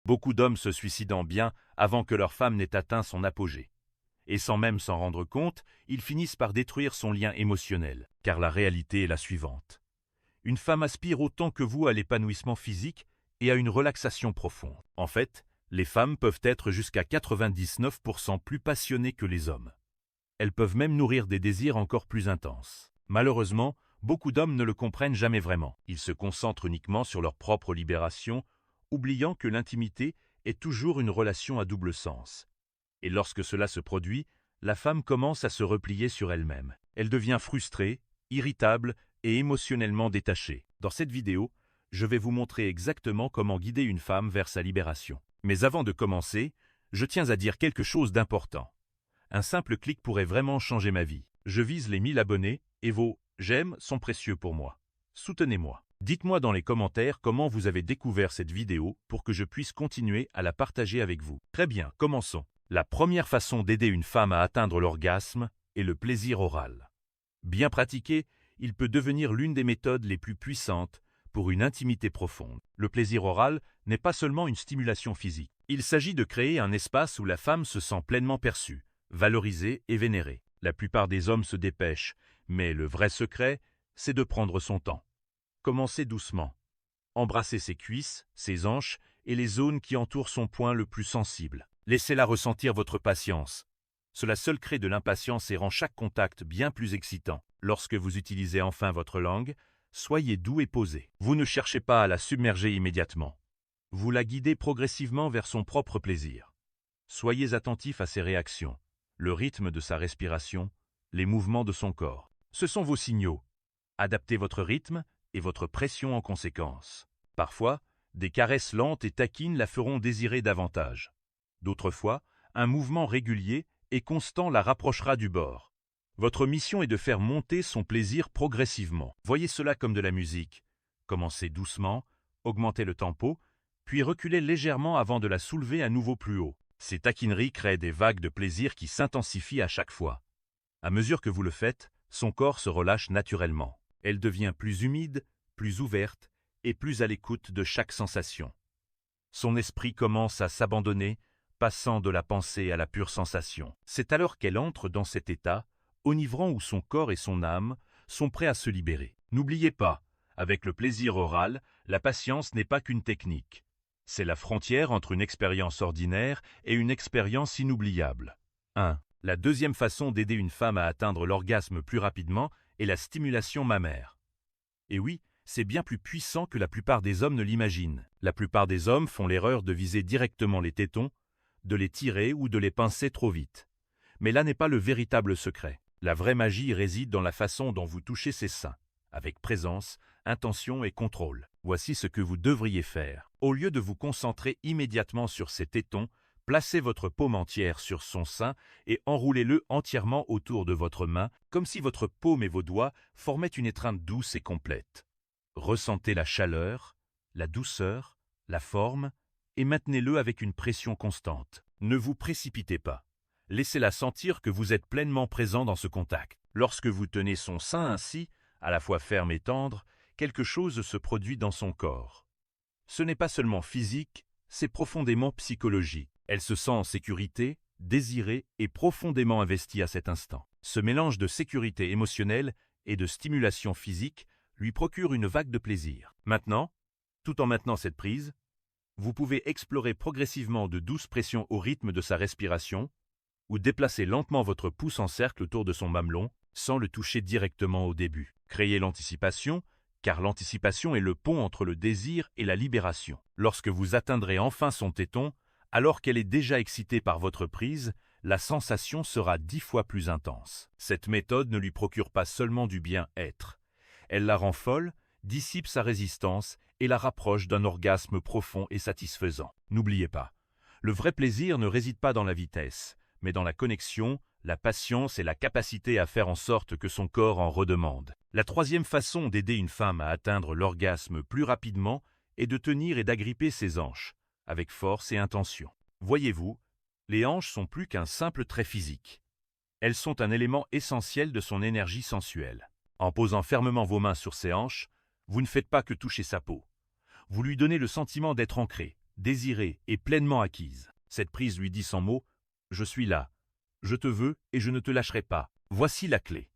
Beaucoup d'hommes se suicidant bien avant que leur femme n'ait atteint son apogée. Et sans même s'en rendre compte, ils finissent par détruire son lien émotionnel. Car la réalité est la suivante. Une femme aspire autant que vous à l'épanouissement physique et à une relaxation profonde. En fait, les femmes peuvent être jusqu'à 99% plus passionnées que les hommes. Elles peuvent même nourrir des désirs encore plus intenses. Malheureusement, beaucoup d'hommes ne le comprennent jamais vraiment. Ils se concentrent uniquement sur leur propre libération, oubliant que l'intimité est toujours une relation à double sens. Et lorsque cela se produit, la femme commence à se replier sur elle-même. Elle devient frustrée, irritable et émotionnellement détachée. Dans cette vidéo, je vais vous montrer exactement comment guider une femme vers sa libération. Mais avant de commencer, je tiens à dire quelque chose d'important. Un simple clic pourrait vraiment changer ma vie. Je vise les 1000 abonnés et vos « j'aime » sont précieux pour moi. Soutenez-moi. Dites-moi dans les commentaires comment vous avez découvert cette vidéo pour que je puisse continuer à la partager avec vous. Très bien, commençons. La première façon d'aider une femme à atteindre l'orgasme est le plaisir oral. Bien pratiqué, il peut devenir l'une des méthodes les plus puissantes pour une intimité profonde. Le plaisir oral n'est pas seulement une stimulation physique. Il s'agit de créer un espace où la femme se sent pleinement perçue, valorisée et vénérée. La plupart des hommes se dépêchent, mais le vrai secret, c'est de prendre son temps. Commencez doucement. Embrassez ses cuisses, ses hanches et les zones qui entourent son point le plus sensible. Laissez-la ressentir votre patience. Cela seul crée de l'impatience et rend chaque contact bien plus excitant. Lorsque vous utilisez enfin votre langue, soyez doux et posé. Vous ne cherchez pas à la submerger immédiatement. Vous la guidez progressivement vers son propre plaisir. Soyez attentif à ses réactions, le rythme de sa respiration, les mouvements de son corps. Ce sont vos signaux. Adaptez votre rythme et votre pression en conséquence. Parfois, des caresses lentes et taquines la feront désirer davantage. D'autres fois, un mouvement régulier et constant la rapprochera du bord. Votre mission est de faire monter son plaisir progressivement. Voyez cela comme de la musique. Commencez doucement, augmentez le tempo, puis reculez légèrement avant de la soulever à nouveau plus haut. Ces taquineries créent des vagues de plaisir qui s'intensifient à chaque fois. À mesure que vous le faites, son corps se relâche naturellement. Elle devient plus humide, plus ouverte et plus à l'écoute de chaque sensation. Son esprit commence à s'abandonner, passant de la pensée à la pure sensation. C'est alors qu'elle entre dans cet état, enivrant où son corps et son âme sont prêts à se libérer. N'oubliez pas, avec le plaisir oral, la patience n'est pas qu'une technique. C'est la frontière entre une expérience ordinaire et une expérience inoubliable. 1. La deuxième façon d'aider une femme à atteindre l'orgasme plus rapidement est la stimulation mammaire. Et oui, c'est bien plus puissant que la plupart des hommes ne l'imaginent. La plupart des hommes font l'erreur de viser directement les tétons, de les tirer ou de les pincer trop vite. Mais là n'est pas le véritable secret. La vraie magie réside dans la façon dont vous touchez ses seins, avec présence, intention et contrôle. Voici ce que vous devriez faire. Au lieu de vous concentrer immédiatement sur ses tétons, placez votre paume entière sur son sein et enroulez-le entièrement autour de votre main, comme si votre paume et vos doigts formaient une étreinte douce et complète. Ressentez la chaleur, la douceur, la forme, et maintenez-le avec une pression constante. Ne vous précipitez pas. Laissez-la sentir que vous êtes pleinement présent dans ce contact. Lorsque vous tenez son sein ainsi, à la fois ferme et tendre, quelque chose se produit dans son corps. Ce n'est pas seulement physique, c'est profondément psychologique. Elle se sent en sécurité, désirée et profondément investie à cet instant. Ce mélange de sécurité émotionnelle et de stimulation physique lui procure une vague de plaisir. Maintenant, tout en maintenant cette prise, vous pouvez explorer progressivement de douces pressions au rythme de sa respiration ou déplacer lentement votre pouce en cercle autour de son mamelon sans le toucher directement au début. Créez l'anticipation, car l'anticipation est le pont entre le désir et la libération. Lorsque vous atteindrez enfin son téton, alors qu'elle est déjà excitée par votre prise, la sensation sera 10 fois plus intense. Cette méthode ne lui procure pas seulement du bien-être. Elle la rend folle, dissipe sa résistance et la rapproche d'un orgasme profond et satisfaisant. N'oubliez pas, le vrai plaisir ne réside pas dans la vitesse, mais dans la connexion, la patience et la capacité à faire en sorte que son corps en redemande. La troisième façon d'aider une femme à atteindre l'orgasme plus rapidement est de tenir et d'agripper ses hanches, avec force et intention. Voyez-vous, les hanches sont plus qu'un simple trait physique. Elles sont un élément essentiel de son énergie sensuelle. En posant fermement vos mains sur ses hanches, vous ne faites pas que toucher sa peau. Vous lui donnez le sentiment d'être ancré, désirée et pleinement acquise. Cette prise lui dit sans mots « Je suis là, je te veux et je ne te lâcherai pas ». Voici la clé.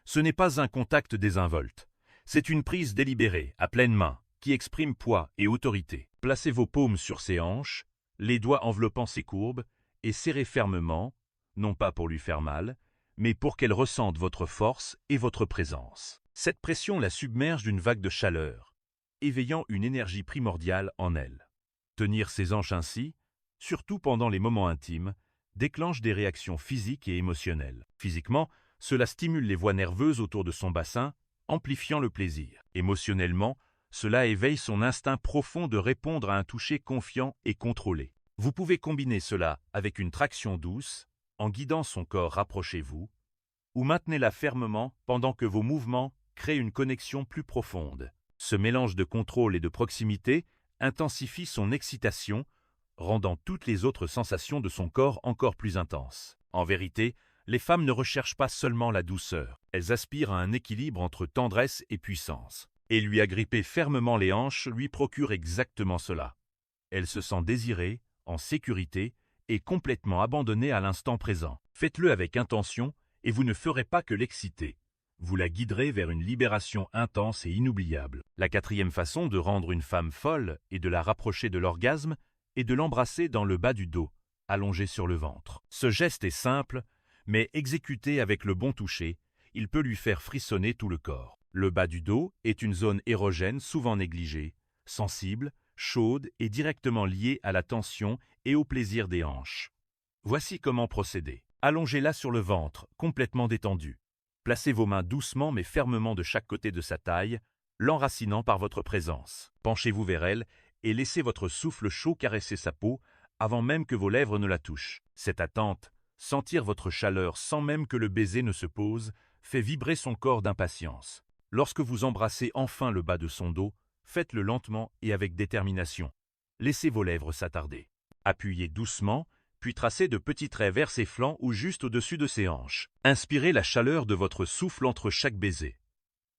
Ce n'est pas un contact désinvolte. C'est une prise délibérée, à pleine main, qui exprime poids et autorité. Placez vos paumes sur ses hanches, les doigts enveloppant ses courbes, et serrez fermement, non pas pour lui faire mal, mais pour qu'elle ressente votre force et votre présence. Cette pression la submerge d'une vague de chaleur, éveillant une énergie primordiale en elle. Tenir ses hanches ainsi, surtout pendant les moments intimes, déclenche des réactions physiques et émotionnelles. Physiquement, cela stimule les voies nerveuses autour de son bassin, amplifiant le plaisir. Émotionnellement, cela éveille son instinct profond de répondre à un toucher confiant et contrôlé. Vous pouvez combiner cela avec une traction douce, en guidant son corps rapprochez-vous, ou maintenez-la fermement pendant que vos mouvements créent une connexion plus profonde. Ce mélange de contrôle et de proximité intensifie son excitation, rendant toutes les autres sensations de son corps encore plus intenses. En vérité, les femmes ne recherchent pas seulement la douceur, elles aspirent à un équilibre entre tendresse et puissance. Et lui agripper fermement les hanches lui procure exactement cela. Elle se sent désirée, en sécurité et complètement abandonnée à l'instant présent. Faites-le avec intention et vous ne ferez pas que l'exciter. Vous la guiderez vers une libération intense et inoubliable. La quatrième façon de rendre une femme folle et de la rapprocher de l'orgasme est de l'embrasser dans le bas du dos, allongé sur le ventre. Ce geste est simple, mais exécuté avec le bon toucher, il peut lui faire frissonner tout le corps. Le bas du dos est une zone érogène souvent négligée, sensible, chaude et directement liée à la tension et au plaisir des hanches. Voici comment procéder. Allongez-la sur le ventre, complètement détendu. Placez vos mains doucement mais fermement de chaque côté de sa taille, l'enracinant par votre présence. Penchez-vous vers elle et laissez votre souffle chaud caresser sa peau avant même que vos lèvres ne la touchent. Cette attente, sentir votre chaleur sans même que le baiser ne se pose, fait vibrer son corps d'impatience. Lorsque vous embrassez enfin le bas de son dos, faites-le lentement et avec détermination. Laissez vos lèvres s'attarder. Appuyez doucement, puis tracez de petits traits vers ses flancs ou juste au-dessus de ses hanches. Inspirez la chaleur de votre souffle entre chaque baiser.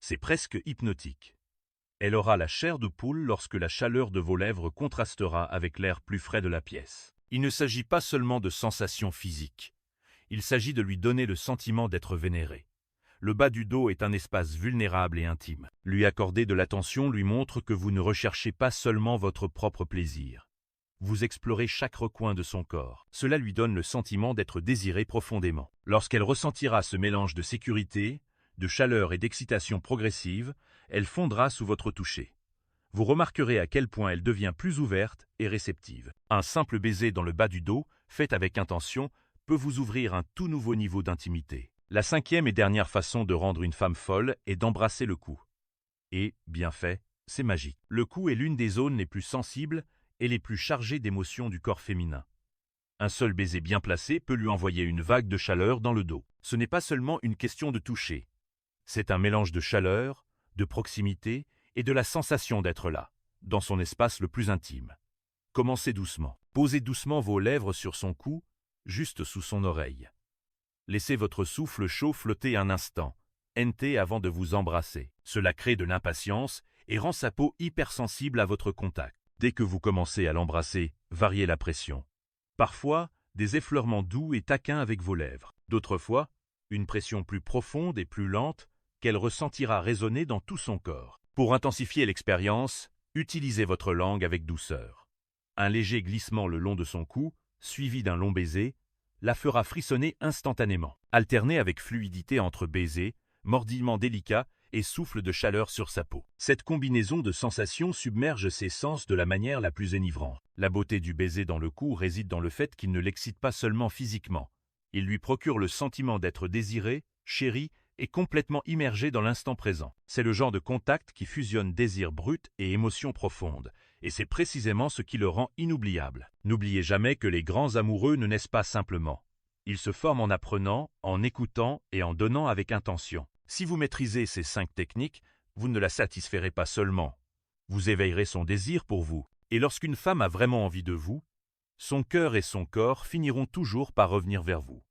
C'est presque hypnotique. Elle aura la chair de poule lorsque la chaleur de vos lèvres contrastera avec l'air plus frais de la pièce. Il ne s'agit pas seulement de sensations physiques. Il s'agit de lui donner le sentiment d'être vénéré. Le bas du dos est un espace vulnérable et intime. Lui accorder de l'attention lui montre que vous ne recherchez pas seulement votre propre plaisir. Vous explorez chaque recoin de son corps. Cela lui donne le sentiment d'être désiré profondément. Lorsqu'elle ressentira ce mélange de sécurité, de chaleur et d'excitation progressive, elle fondra sous votre toucher. Vous remarquerez à quel point elle devient plus ouverte et réceptive. Un simple baiser dans le bas du dos, fait avec intention, peut vous ouvrir un tout nouveau niveau d'intimité. La cinquième et dernière façon de rendre une femme folle est d'embrasser le cou. Et, bien fait, c'est magique. Le cou est l'une des zones les plus sensibles et les plus chargées d'émotions du corps féminin. Un seul baiser bien placé peut lui envoyer une vague de chaleur dans le dos. Ce n'est pas seulement une question de toucher. C'est un mélange de chaleur, de proximité et de la sensation d'être là, dans son espace le plus intime. Commencez doucement. Posez doucement vos lèvres sur son cou, juste sous son oreille. Laissez votre souffle chaud flotter un instant, NT avant de vous embrasser. Cela crée de l'impatience et rend sa peau hypersensible à votre contact. Dès que vous commencez à l'embrasser, variez la pression. Parfois, des effleurements doux et taquins avec vos lèvres. D'autres fois, une pression plus profonde et plus lente qu'elle ressentira résonner dans tout son corps. Pour intensifier l'expérience, utilisez votre langue avec douceur. Un léger glissement le long de son cou, suivi d'un long baiser, la fera frissonner instantanément. Alternez avec fluidité entre baiser, mordillement délicat et souffle de chaleur sur sa peau. Cette combinaison de sensations submerge ses sens de la manière la plus enivrante. La beauté du baiser dans le cou réside dans le fait qu'il ne l'excite pas seulement physiquement. Il lui procure le sentiment d'être désiré, chéri et complètement immergé dans l'instant présent. C'est le genre de contact qui fusionne désir brut et émotion profonde, et c'est précisément ce qui le rend inoubliable. N'oubliez jamais que les grands amoureux ne naissent pas simplement. Ils se forment en apprenant, en écoutant et en donnant avec intention. Si vous maîtrisez ces 5 techniques, vous ne la satisferez pas seulement. Vous éveillerez son désir pour vous. Et lorsqu'une femme a vraiment envie de vous, son cœur et son corps finiront toujours par revenir vers vous.